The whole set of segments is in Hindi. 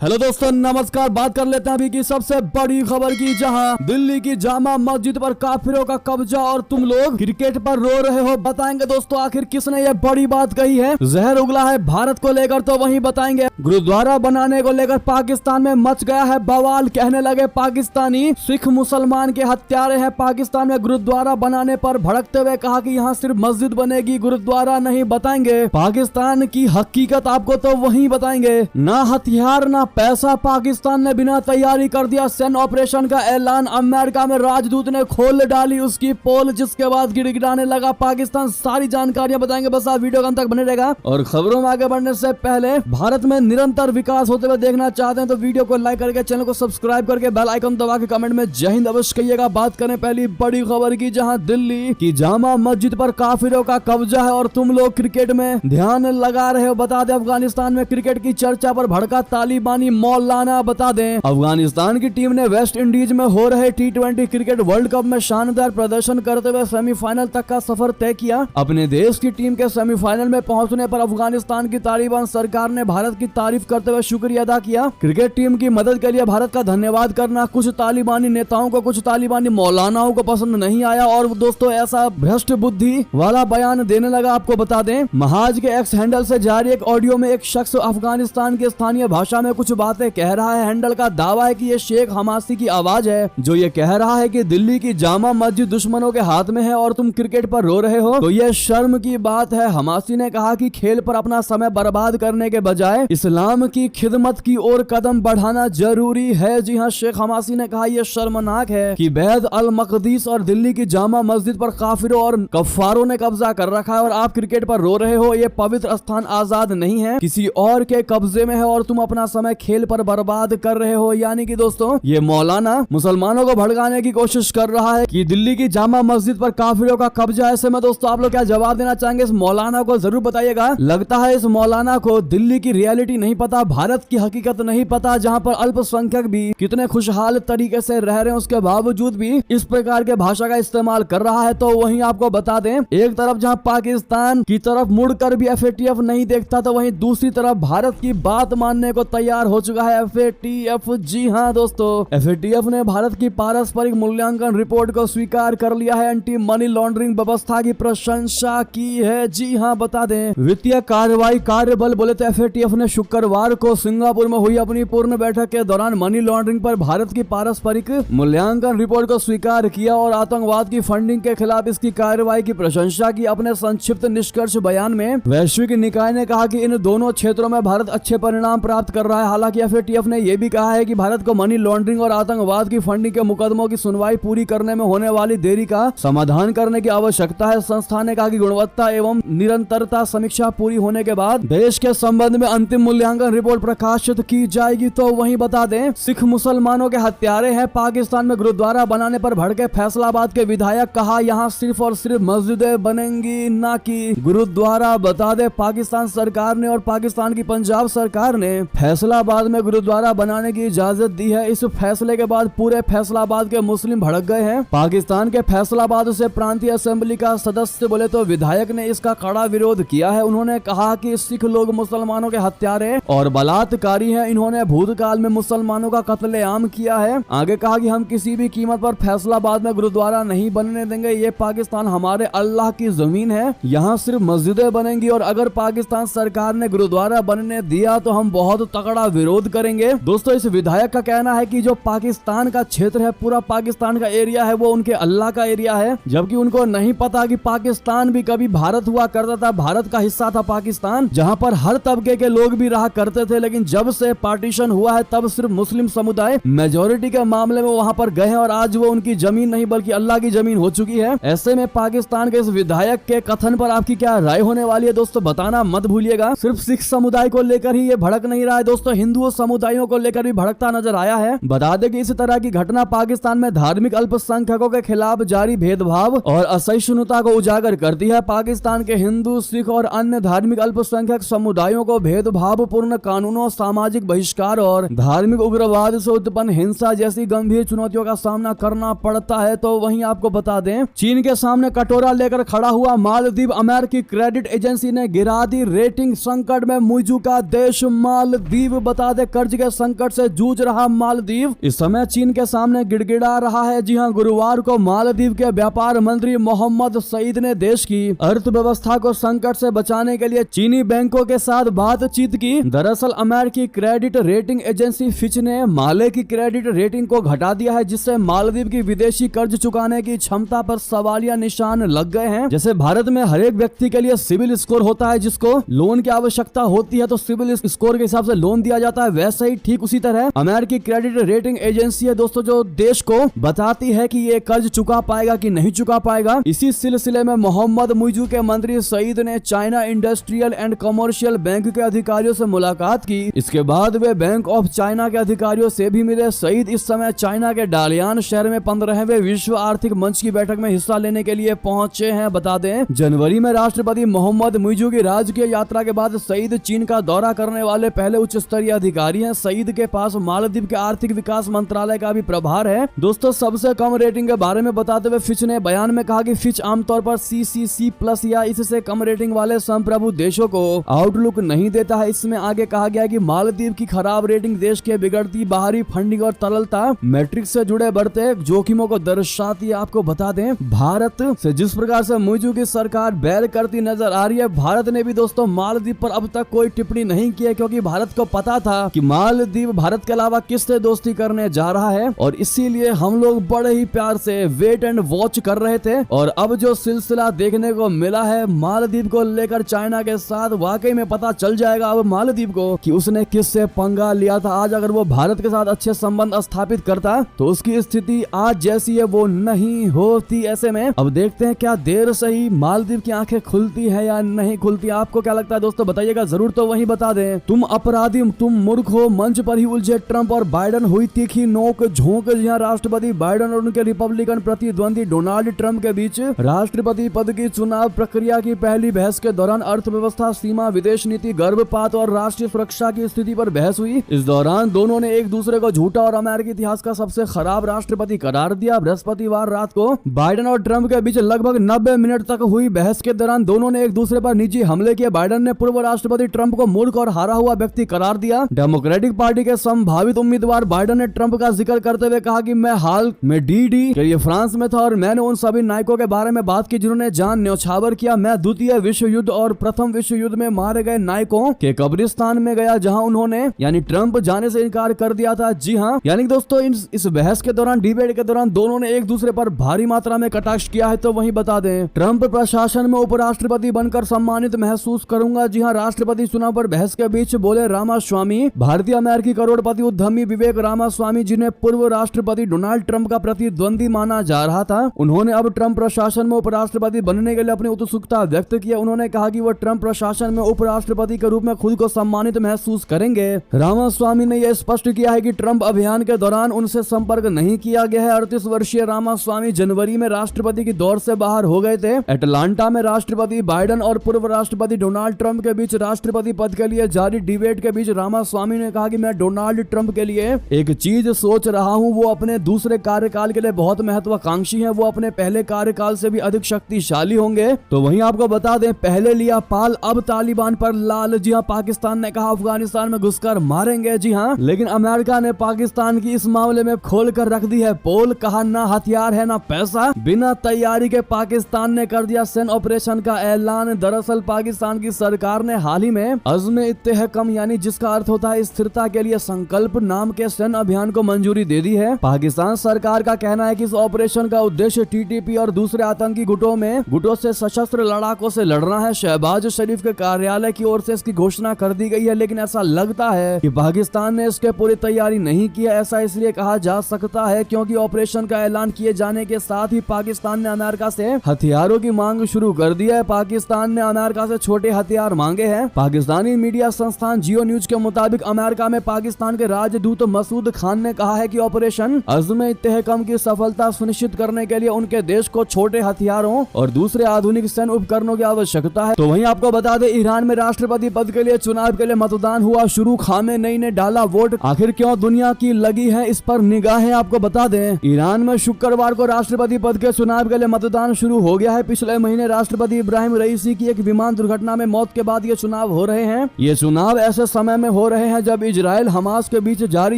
हेलो दोस्तों, नमस्कार। बात कर लेते हैं अभी की सबसे बड़ी खबर की, जहां दिल्ली की जामा मस्जिद पर काफिरों का कब्जा और तुम लोग क्रिकेट पर रो रहे हो। बताएंगे दोस्तों आखिर किसने ये बड़ी बात कही है। जहर उगला है भारत को लेकर, तो वहीं बताएंगे। गुरुद्वारा बनाने को लेकर पाकिस्तान में मच गया है बवाल। कहने लगे पाकिस्तानी सिख मुसलमान के हत्यारे हैं। पाकिस्तान में गुरुद्वारा बनाने पर भड़कते हुए कहा कि यहाँ सिर्फ मस्जिद बनेगी, गुरुद्वारा नहीं। बताएंगे पाकिस्तान की हकीकत आपको, तो वहीं बताएंगे। ना हथियार ना पैसा, पाकिस्तान ने बिना तैयारी कर दिया सैन्य ऑपरेशन का ऐलान। अमेरिका में राजदूत ने खोल डाली उसकी पोल, जिसके बाद गिड़गिड़ाने लगा पाकिस्तान। सारी जानकारियां बताएंगे, बस आप वीडियो अंत तक बने रहेगा। और खबरों में आगे बढ़ने से पहले भारत में निरंतर विकास होते हुए देखना चाहते हैं तो वीडियो को लाइक करके चैनल को सब्सक्राइब करके बेल आइकन दबा के कमेंट में जय हिंद अवश्य कहिएगा। बात करें पहली बड़ी खबर की, जहां दिल्ली की जामा मस्जिद पर काफिरों का कब्जा है और तुम लोग क्रिकेट में ध्यान लगा रहे हो। बता दें अफगानिस्तान में क्रिकेट की चर्चा पर भड़का तालिबानी मौलाना। बता दें अफगानिस्तान की टीम ने वेस्ट इंडीज में हो रहे T20 क्रिकेट वर्ल्ड कप में शानदार प्रदर्शन करते हुए सेमीफाइनल तक का सफर तय किया। अपने देश की टीम के सेमीफाइनल में पहुंचने पर अफगानिस्तान की तालिबान सरकार ने भारत की तारीफ करते हुए शुक्रिया अदा किया। क्रिकेट टीम की मदद के लिए भारत का धन्यवाद करना कुछ तालिबानी नेताओं को, कुछ तालिबानी मौलानाओं को पसंद नहीं आया और दोस्तों ऐसा भ्रष्ट बुद्धि वाला बयान देने लगा। आपको बता दें महाज के एक्स हैंडल से जारी एक ऑडियो में एक शख्स अफगानिस्तान की स्थानीय भाषा में कुछ बातें कह रहा है। हैंडल का दावा है कि ये शेख हमासी की आवाज है, जो ये कह रहा है कि दिल्ली की जामा मस्जिद दुश्मनों के हाथ में है और तुम क्रिकेट पर रो रहे हो, तो ये शर्म की बात है। हमासी ने कहा कि खेल पर अपना समय बर्बाद करने के बजाय इस्लाम की खिदमत की ओर कदम बढ़ाना जरूरी है। जी हाँ, शेख हमासी ने कहा यह शर्मनाक है कि बैत अल मकदीस और दिल्ली की जामा मस्जिद पर काफिरों और कफ्फारों ने कब्जा कर रखा है और आप क्रिकेट पर रो रहे हो। ये पवित्र स्थान आजाद नहीं है, किसी और के कब्जे में है और तुम अपना समय खेल पर बर्बाद कर रहे हो। यानी कि दोस्तों ये मौलाना मुसलमानों को भड़काने की कोशिश कर रहा है कि दिल्ली की जामा मस्जिद पर काफिरों का कब्जा है। ऐसे में दोस्तों आप लोग क्या जवाब देना चाहेंगे इस मौलाना को, जरूर बताइएगा। लगता है इस मौलाना को दिल्ली की रियलिटी नहीं पता, भारत की हकीकत नहीं पता, जहां पर अल्पसंख्यक भी कितने खुशहाल तरीके से रह रहे हैं, उसके बावजूद भी इस प्रकार के भाषा का इस्तेमाल कर रहा है। तो वहीं आपको बता दें, एक तरफ जहां पाकिस्तान की तरफ मुड़कर भी FATF नहीं देखता, तो वहीं दूसरी तरफ भारत की बात मानने को तैयार हो चुका है FATF। जी हाँ दोस्तों, FATF ने भारत की पारस्परिक मूल्यांकन रिपोर्ट को स्वीकार कर लिया है। एंटी मनी लॉन्ड्रिंग व्यवस्था की प्रशंसा की है। जी हाँ, बता दें वित्तीय कार्रवाई कार्यबल बोले तो FATF ने शुक्रवार को सिंगापुर में हुई अपनी पूर्ण बैठक के दौरान मनी लॉन्ड्रिंग पर भारत की पारस्परिक मूल्यांकन रिपोर्ट को स्वीकार किया और आतंकवाद की फंडिंग के खिलाफ इसकी कार्रवाई की प्रशंसा की। अपने संक्षिप्त निष्कर्ष बयान में वैश्विक निकाय ने कहा कि इन दोनों क्षेत्रों में भारत अच्छे परिणाम प्राप्त कर रहा है। हालांकि FATF ने यह भी कहा है कि भारत को मनी लॉन्ड्रिंग और आतंकवाद की फंडिंग के मुकदमों की सुनवाई पूरी करने में होने वाली देरी का समाधान करने की आवश्यकता है। संस्थान ने कहा कि गुणवत्ता एवं निरंतरता समीक्षा पूरी होने के बाद देश के संबंध में अंतिम मूल्यांकन रिपोर्ट प्रकाशित की जाएगी। तो वहीं बता दें सिख मुसलमानों के हत्यारे हैं। पाकिस्तान में गुरुद्वारा बनाने पर भड़के फैसलाबाद के विधायक, कहा यहाँ सिर्फ और सिर्फ मस्जिदें बनेंगी, ना कि गुरुद्वारा। बता दें पाकिस्तान सरकार ने और पाकिस्तान की पंजाब सरकार ने फैसलाबाद में गुरुद्वारा बनाने की इजाजत दी है। इस फैसले के बाद पूरे फैसलाबाद के मुस्लिम भड़क गए हैं। पाकिस्तान के फैसलाबाद से प्रांतीय असेंबली का सदस्य बोले तो विधायक ने इसका कड़ा विरोध किया है। उन्होंने कहा कि सिख लोग मुसलमानों के हत्यारे और बलात्कारी हैं। इन्होंने भूतकाल में मुसलमानों का कत्लेआम किया है। आगे कहा कि हम किसी भी कीमत पर फैसलाबाद में गुरुद्वारा नहीं बनने देंगे। ये पाकिस्तान हमारे अल्लाह की जमीन है, यहाँ सिर्फ मस्जिदें बनेंगी और अगर पाकिस्तान सरकार ने गुरुद्वारा बनने दिया तो हम बहुत तगड़ा विरोध करेंगे। दोस्तों इस विधायक का कहना है कि जो पाकिस्तान का क्षेत्र है, पूरा पाकिस्तान का एरिया है, वो उनके अल्लाह का एरिया है, जबकि उनको नहीं पता कि पाकिस्तान भी कभी भारत हुआ करता था। भारत का हिस्सा था पाकिस्तान, जहां पर हर तबके के लोग भी रहा करते थे। लेकिन जब से पार्टीशन हुआ है तब सिर्फ मुस्लिम समुदाय मेजोरिटी के मामले में वहां पर गए हैं और आज वो उनकी जमीन नहीं बल्कि अल्लाह की जमीन हो चुकी है। ऐसे में पाकिस्तान के इस विधायक के कथन पर आपकी क्या राय होने वाली है दोस्तों, बताना मत भूलिएगा। सिर्फ सिख समुदाय को लेकर ही ये भड़क नहीं रहा है दोस्तों, हिंदू समुदायों को लेकर भी भड़कता नजर आया है। बता दें कि इस तरह की घटना पाकिस्तान में धार्मिक अल्पसंख्यकों के खिलाफ जारी भेदभाव और असहिष्णुता को उजागर करती है। पाकिस्तान के हिंदू, सिख और अन्य धार्मिक अल्पसंख्यक समुदायों को भेदभावपूर्ण कानूनों, सामाजिक बहिष्कार और धार्मिक उग्रवाद से उत्पन्न हिंसा जैसी गंभीर चुनौतियों का सामना करना पड़ता है। तो वहीं आपको बता दें चीन के सामने कटोरा लेकर खड़ा हुआ मालदीव, अमेरिकी क्रेडिट एजेंसी ने गिरा दी रेटिंग, संकट में मौजूदा देश मालदीव। बता दे कर्ज के संकट से जूझ रहा मालदीव इस समय चीन के सामने गिड़गिड़ा रहा है। जी हां, गुरुवार को मालदीव के व्यापार मंत्री मोहम्मद सईद ने देश की अर्थव्यवस्था को संकट से बचाने के लिए चीनी बैंकों के साथ बातचीत की। दरअसल अमेरिकी क्रेडिट रेटिंग एजेंसी फिच ने माले की क्रेडिट रेटिंग को घटा दिया है, जिससे मालदीव की विदेशी कर्ज चुकाने की क्षमता पर सवालिया निशान लग गए हैं। जैसे भारत में हर एक व्यक्ति के लिए सिविल स्कोर होता है, जिसको लोन की आवश्यकता होती है तो सिविल स्कोर के हिसाब से लोन दिया जाता है, वैसे ही ठीक उसी तरह अमेरिकी क्रेडिट रेटिंग एजेंसी है दोस्तों, जो देश को बताती है कि ये कर्ज चुका पाएगा कि नहीं चुका पाएगा। इसी सिलसिले में मोहम्मद मुइजू के मंत्री सईद ने China industrial and commercial bank के अधिकारियों से मुलाकात की। इसके बाद वे बैंक ऑफ चाइना के अधिकारियों से भी मिले। सईद इस समय चाइना के डालियान शहर में 15वें विश्व आर्थिक मंच की बैठक में हिस्सा लेने के लिए पहुंचे हैं। बता दें, जनवरी में राष्ट्रपति मोहम्मद मुइजू की राजकीय यात्रा के बाद सईद चीन का दौरा करने वाले पहले उच्च स्तरीय अधिकारी हैं। सईद के पास मालदीव के आर्थिक विकास मंत्रालय का भी प्रभार है। दोस्तों, सबसे कम रेटिंग के बारे में बताते हुए फिच ने बयान में कहा कि फिच आमतौर पर CCC+ या इससे कम रेटिंग वाले संप्रभु देशों को आउटलुक नहीं देता है। इसमें आगे कहा गया कि मालदीव की खराब रेटिंग देश के बिगड़ती बाहरी फंडिंग और तरलता मैट्रिक्स से जुड़े बढ़ते जोखिमों को दर्शाती है। आपको बता दें, भारत से जिस प्रकार से मुइजू की सरकार बैर करती नजर आ रही है, भारत ने भी दोस्तों मालदीव पर अब तक कोई टिप्पणी नहीं की है, क्योंकि भारत को पता था कि मालदीव भारत के अलावा किससे दोस्ती करने जा रहा है, और इसीलिए हम लोग बड़े ही प्यार से वेट एंड वॉच कर रहे थे। और अब जो सिलसिला देखने को मिला है मालदीव को लेकर चाइना के साथ, वाकई में पता चल जाएगा अब मालदीव को कि उसने किससे पंगा लिया था। आज अगर वो भारत के साथ अच्छे संबंध स्थापित करता तो उसकी स्थिति आज जैसी है वो नहीं होती। ऐसे में अब देखते हैं क्या देर सही मालदीव की आंखें खुलती है या नहीं खुलती। आपको क्या लगता है दोस्तों, बताइएगा जरूर। तो वहीं बता दें, तुम अपराधी, तुम मूर्ख हो, मंच पर ही उलझे ट्रंप और बाइडेन, हुई तीखी नोक झोंक। जहां राष्ट्रपति बाइडेन और उनके रिपब्लिकन प्रतिद्वंदी डोनाल्ड ट्रंप के बीच राष्ट्रपति पद की चुनाव प्रक्रिया की पहली बहस के दौरान अर्थव्यवस्था, सीमा, विदेश नीति, गर्भपात और राष्ट्रीय सुरक्षा की स्थिति पर बहस हुई। इस दौरान दोनों ने एक दूसरे को झूठा और अमेरिकी इतिहास का सबसे खराब राष्ट्रपति करार दिया। बृहस्पतिवार रात को बाइडेन और ट्रंप के बीच लगभग 90 मिनट तक हुई बहस के दौरान दोनों ने एक दूसरे पर निजी हमले किए। बाइडेन ने पूर्व राष्ट्रपति ट्रंप को मूर्ख और हारा हुआ व्यक्ति करार दिया। डेमोक्रेटिक पार्टी के संभावित उम्मीदवार बाइडेन ने ट्रंप का जिक्र करते हुए कहा कि मैं हाल में डी के लिए फ्रांस में था और मैंने उन सभी नायकों के बारे में बात की जिन्होंने जान न्यौछावर किया। मैं द्वितीय विश्व युद्ध और प्रथम विश्व युद्ध में मारे गए नायकों के कब्रिस्तान में गया, जहां उन्होंने यानी ट्रंप जाने से इनकार कर दिया था। जी हाँ, यानी दोस्तों इस बहस के दौरान, डिबेट के दौरान दोनों ने एक दूसरे पर भारी मात्रा में कटाक्ष किया है। तो वहीं बता दें, ट्रंप प्रशासन में उपराष्ट्रपति बनकर सम्मानित महसूस करूंगा। जी हाँ, राष्ट्रपति चुनाव पर बहस के बीच बोले रामास्वामी। भारतीय अमेरिकी करोड़पति उद्यमी विवेक रामास्वामी, जिन्हें पूर्व राष्ट्रपति डोनाल्ड ट्रंप का प्रतिद्वंदी माना जा रहा था, उन्होंने अब ट्रंप प्रशासन में उपराष्ट्रपति बनने के लिए अपनी उत्सुकता व्यक्त की। उन्होंने कहा कि वो ट्रंप प्रशासन में उपराष्ट्रपति के रूप में खुद को सम्मानित महसूस करेंगे। रामास्वामी ने यह स्पष्ट किया है कि ट्रंप अभियान के दौरान उनसे संपर्क नहीं किया गया है। 38 वर्षीय रामास्वामी जनवरी में राष्ट्रपति की दौड़ से बाहर हो गए थे। अटलांटा में राष्ट्रपति बाइडेन और पूर्व राष्ट्रपति डोनाल्ड ट्रंप के बीच राष्ट्रपति पद के लिए जारी डिबेट के बीच रामास्वामी ने कहा कि मैं डोनाल्ड ट्रंप के लिए एक चीज सोच रहा हूं, वो अपने दूसरे कार्यकाल के लिए बहुत महत्वाकांक्षी हैं, वो अपने पहले कार्यकाल से भी अधिक शक्तिशाली होंगे। तो वहीं आपको बता दें, पहले लिया पाल अब तालिबान पर लाल। जी हां, पाकिस्तान ने कहा अफगानिस्तान में घुसकर मारेंगे। जी हां, लेकिन अमेरिका ने पाकिस्तान की इस मामले में खोल कर रख दी है पोल। कहा ना हथियार है ना पैसा। बिना तैयारी के पाकिस्तान ने कर दिया सैन्य ऑपरेशन का ऐलान। दरअसल पाकिस्तान की सरकार ने हाल ही में अज़्म इत्तेहकम यानी जिसका अर्थ होता है स्थिरता के लिए संकल्प नाम के सैन्य अभियान को मंजूरी दे दी है। पाकिस्तान सरकार का कहना है कि इस ऑपरेशन का उद्देश्य टीटीपी और दूसरे आतंकी गुटों से सशस्त्र लड़ाकों से लड़ना है। शहबाज शरीफ के कार्यालय की ओर से इसकी घोषणा कर दी गई है, लेकिन ऐसा लगता है कि पाकिस्तान ने इसके पूरी तैयारी नहीं की है। ऐसा इसलिए कहा जा सकता है क्योंकि ऑपरेशन का ऐलान किए जाने के साथ ही पाकिस्तान ने अमेरिका से हथियारों की मांग शुरू कर दी है। पाकिस्तान ने अमेरिका से छोटे हथियार मांगे हैं। पाकिस्तानी मीडिया संस्थान जियो न्यूज के मुताबिक अमेरिका में पाकिस्तान के राजदूत मसूद खान ने कहा है कि ऑपरेशन अज़्म इत्तेहकम की सफलता सुनिश्चित करने के लिए उनके देश को छोटे हथियारों और दूसरे आधुनिक सैन्य उपकरणों की आवश्यकता है। तो वहीं आपको बता दें, ईरान में राष्ट्रपति पद के लिए चुनाव के लिए मतदान हुआ शुरू। खामेनेई ने डाला वोट। आखिर क्यों दुनिया की लगी है इस पर निगाहें। आपको बता दें, ईरान में शुक्रवार को राष्ट्रपति पद के चुनाव के लिए मतदान शुरू हो गया है। पिछले महीने राष्ट्रपति इब्राहिम रईसी की एक विमान दुर्घटना में मौत के बाद ये चुनाव हो रहे हैं। ये चुनाव ऐसे समय में हो रहे हैं जब इजराइल हमास के बीच जारी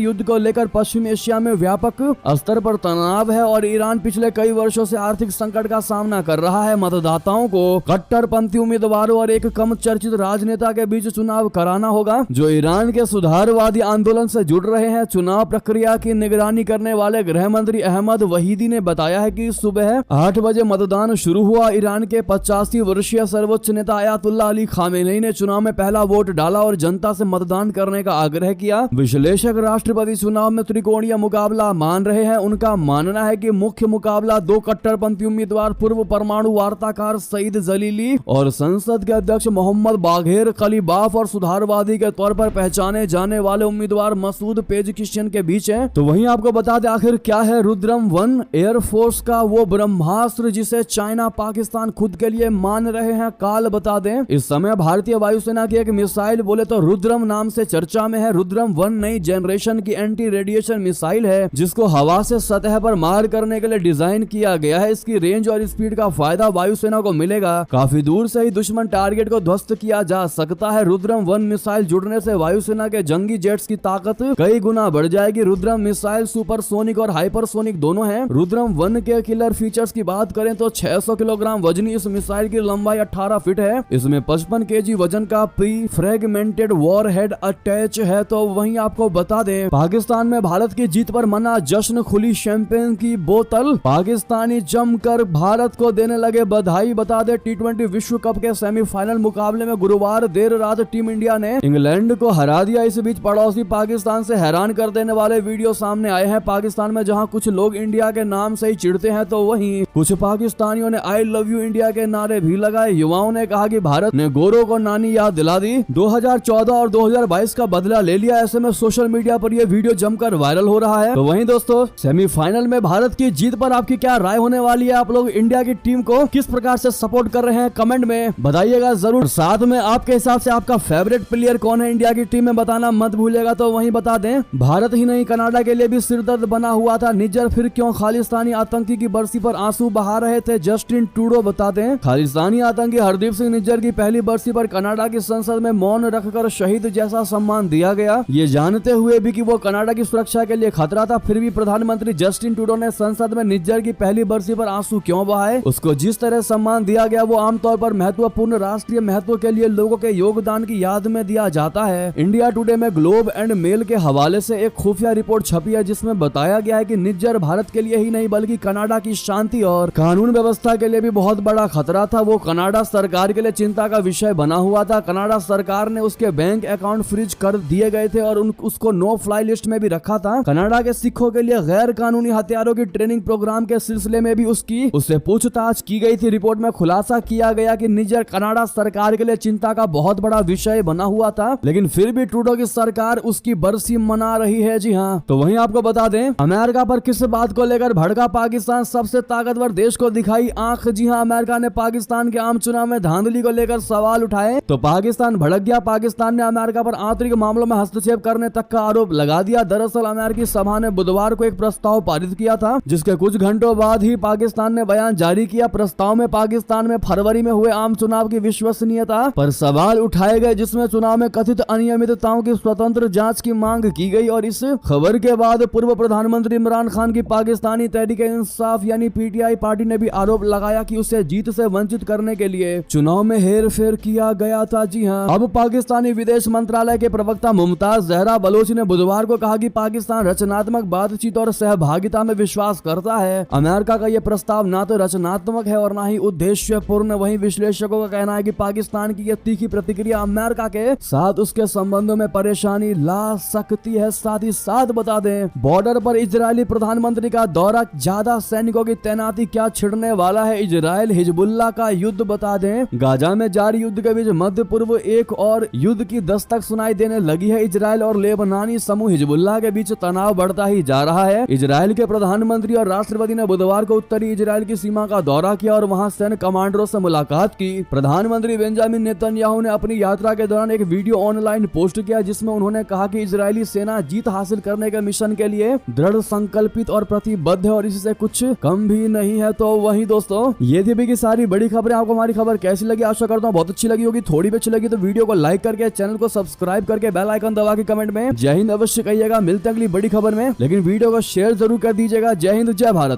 युद्ध को लेकर पश्चिम एशिया में व्यापक स्तर पर तनाव है और ईरान पिछले कई वर्षों से आर्थिक संकट का सामना कर रहा है। मतदाताओं को कट्टरपंथी उम्मीदवारों और एक कम चर्चित राजनेता के बीच चुनाव कराना होगा जो ईरान के सुधारवादी आंदोलन से जुड़ रहे हैं। चुनाव प्रक्रिया की निगरानी करने वाले गृह मंत्री अहमद वहीदी ने बताया है कि सुबह 8 बजे मतदान शुरू हुआ। ईरान के 85 वर्षीय सर्वोच्च नेता अयातुल्लाह अली खामेनी ने चुनाव में पहला वोट डाला और जनता से मतदान करने का आग्रह किया। विश्लेषक राष्ट्रपति चुनाव में त्रिकोणीय मुकाबला मान रहे हैं। उनका मानना है कि मुख्य मुकाबला 2 कट्टरपंथी उम्मीदवार पूर्व परमाणु वार्ताकार सईद जलीली और संसद के अध्यक्ष मोहम्मद बाघेर कलीबाफ और सुधारवादी के तौर पर पहचाने जाने वाले उम्मीदवार मसूद पेजकिशियन के बीच है। तो वहीं आपको बता दें आखिर क्या है रुद्रम 1 एयरफोर्स का वो ब्रह्मास्त्र जिसे चाइना पाकिस्तान खुद के लिए मान रहे हैं। काल बता दें इस समय भारतीय वायुसेना की एक मिसाइल बोले तो रुद्रम नाम से चर्चा में है। रुद्रम 1 नई जनरेशन की एंटी रेडिएशन मिसाइल है जिसको हवा से सतह पर मार करने के लिए डिजाइन किया गया है। इसकी रेंज और स्पीड का फायदा वायुसेना को मिलेगा। काफी दूर से ही दुश्मन टारगेट को ध्वस्त किया जा सकता है। रुद्रम 1 मिसाइल जुड़ने से वायुसेना के जंगी जेट्स की ताकत कई गुना बढ़ जाएगी। रुद्रम मिसाइल सुपरसोनिक और हाइपरसोनिक दोनों है। रुद्रम 1 के किलर फीचर्स की बात करें तो 600 किलोग्राम वजनी इस मिसाइल की लंबाई 18 फीट है। इसमें 55 केजी वजन का pre fragmented war head attach है। तो वहीं आपको बता दें पाकिस्तान में भारत की जीत पर मना जश्न, खुली शैंपेन की बोतल, पाकिस्तानी जमकर भारत को देने लगे बधाई। बता दें T20 विश्व कप के सेमीफाइनल मुकाबले में गुरुवार देर रात टीम इंडिया ने इंग्लैंड को हरा दिया। इस बीच पड़ोसी पाकिस्तान से हैरान कर देने वाले वीडियो सामने आए हैं। पाकिस्तान में जहां कुछ लोग इंडिया के नाम से ही चिढ़ते हैं तो वहीं कुछ पाकिस्तानियों ने आई लव यू इंडिया के नारे भी लगाए। युवाओं ने कहा कि भारत ने गोरों को नानी याद दिला दी, 2014 और 2022 का बदला ले लिया। ऐसे में सोशल मीडिया पर यह वीडियो जमकर वायरल हो रहा है। तो वहीं दोस्तों सेमीफाइनल में भारत की जीत पर आपकी क्या राय होने वाली है? आप लोग इंडिया की टीम को किस प्रकार से सपोर्ट कर रहे हैं कमेंट में बताइएगा जरूर। साथ में आपके हिसाब से आपका फेवरेट प्लेयर कौन है इंडिया की टीम में बताना मत भूलिएगा। तो वहीं बता दें भारत ही नहीं कनाडा के लिए भी सिरदर्द बना हुआ था। निज्जर फिर क्यों खालिस्तानी आतंकी की बरसी पर आंसू बहा रहे थे जस्टिन ट्रूडो। बता दें खालिस्तानी आतंकी हरदीप सिंह निज्जर की पहली बरसी पर कनाडा की संसद में मौन रखकर शहीद जैसा सम्मान दिया गया। ये जानते हुए भी कि वो कनाडा की सुरक्षा के लिए खतरा था, फिर भी प्रधानमंत्री जस्टिन ट्रूडो ने संसद में निज्जर की पहली बरसी पर आंसू क्यों बहाए? उसको जिस तरह सम्मान दिया गया वो आमतौर पर महत्वपूर्ण राष्ट्रीय महत्व के लिए लोगों के योगदान की याद में दिया जाता है। इंडिया टुडे में ग्लोब एंड मेल के हवाले से एक खुफिया रिपोर्ट छपी है जिसमें बताया गया है कि निज्जर भारत के लिए ही नहीं बल्कि कनाडा की शांति और कानून व्यवस्था के लिए भी बहुत बड़ा खतरा था। वो कनाडा सरकार के लिए चिंता का विषय बना हुआ था। कनाडा सरकार ने उसके बैंक अकाउंट फ्रीज कर दिए गए थे और उसको नो फ्लाई लिस्ट में भी रखा था। कनाडा के सिखों के लिए गैर कानूनी हथियारों की ट्रेनिंग प्रोग्राम के सिलसिले में भी उससे पूछताछ की गई थी। रिपोर्ट में खुलासा किया गया कि निज्जर कनाडा सरकार के लिए चिंता का बहुत बड़ा विषय बना हुआ था, लेकिन फिर भी ट्रूडो की सरकार उसकी बरसी मना रही है। जी हाँ, तो वहीं आपको बता दें अमेरिका पर किस बात को लेकर भड़का पाकिस्तान, सबसे ताकतवर देश को दिखाई आंख। जी हाँ, अमेरिका ने पाकिस्तान के आम चुनाव में धांधली को लेकर सवाल उठाए तो पाकिस्तान भड़क गया। पाकिस्तान ने अमेरिका पर आंतरिक मामलों में हस्तक्षेप करने तक का आरोप लगा दिया। दरअसल अमेरिकी सभा ने बुधवार को एक प्रस्ताव पारित किया था जिसके कुछ घंटों बाद ही पाकिस्तान ने बयान जारी किया। प्रस्ताव में पाकिस्तान में फरवरी में हुए आम चुनाव की विश्वसनीयता पर सवाल उठाए गए जिसमें चुनाव में कथित अनियमितताओं की स्वतंत्र जांच की मांग की गई। और इस खबर के बाद पूर्व प्रधानमंत्री इमरान खान की पाकिस्तानी तहरीक इंसाफ यानी PTI पार्टी ने भी आरोप लगाया कि उसे जीत से वंचित करने के लिए चुनाव में हेर फेर किया गया था। जी हाँ, अब पाकिस्तानी विदेश मंत्रालय के प्रवक्ता मुमताज जहरा बलोच ने बुधवार को कहा कि पाकिस्तान रचनात्मक बातचीत और सहभागिता में विश्वास करता है। अमेरिका का यह प्रस्ताव न तो रचनात्मक है और न ही उद्देश्यपूर्ण। वहीं विश्लेषकों का कहना है कि पाकिस्तान की यह तीखी प्रतिक्रिया अमेरिका के साथ उसके संबंधों में परेशानी ला सकती है। साथ ही साथ बता दें बॉर्डर पर इजरायली प्रधानमंत्री का दौरा, ज्यादा सैनिकों की तैनाती क्या छिड़ने वाला है इजराइल हिजबुल्लाह का युद्ध। बता दें गाजा में जारी युद्ध के बीच मध्य पूर्व एक और युद्ध की दस्तक सुनाई देने लगी है। इजराइल और लेबनानी समूह हिजबुल्लाह के बीच तनाव बढ़ता ही जा रहा है। इजराइल के प्रधानमंत्री और राष्ट्रपति ने बुधवार को उत्तरी इजराइल की सीमा का दौरा किया और वहां सैन्य कमांडरों से मुलाकात की। प्रधानमंत्री बेंजामिन नेतन्याहू ने अपनी यात्रा के दौरान एक वीडियो ऑनलाइन पोस्ट किया जिसमें उन्होंने कहा कि इजरायली सेना जीत हासिल करने के मिशन के लिए दृढ़ संकल्पित और प्रतिबद्ध है और इससे कुछ कम भी नहीं है। तो वही दोस्तों ये थी की सारी बड़ी खबरें। आपको हमारी खबर कैसी लगी? आशा करता हूँ बहुत अच्छी लगी होगी। थोड़ी भी अच्छी लगी तो वीडियो को लाइक करके चैनल को सब्सक्राइब सब्सक्राइब करके बेल आइकन दबा के कमेंट में जय हिंद अवश्य कहिएगा। मिलते हैं अगली बड़ी खबर में, लेकिन वीडियो को शेयर जरूर कर दीजिएगा। जय हिंद, जय भारत।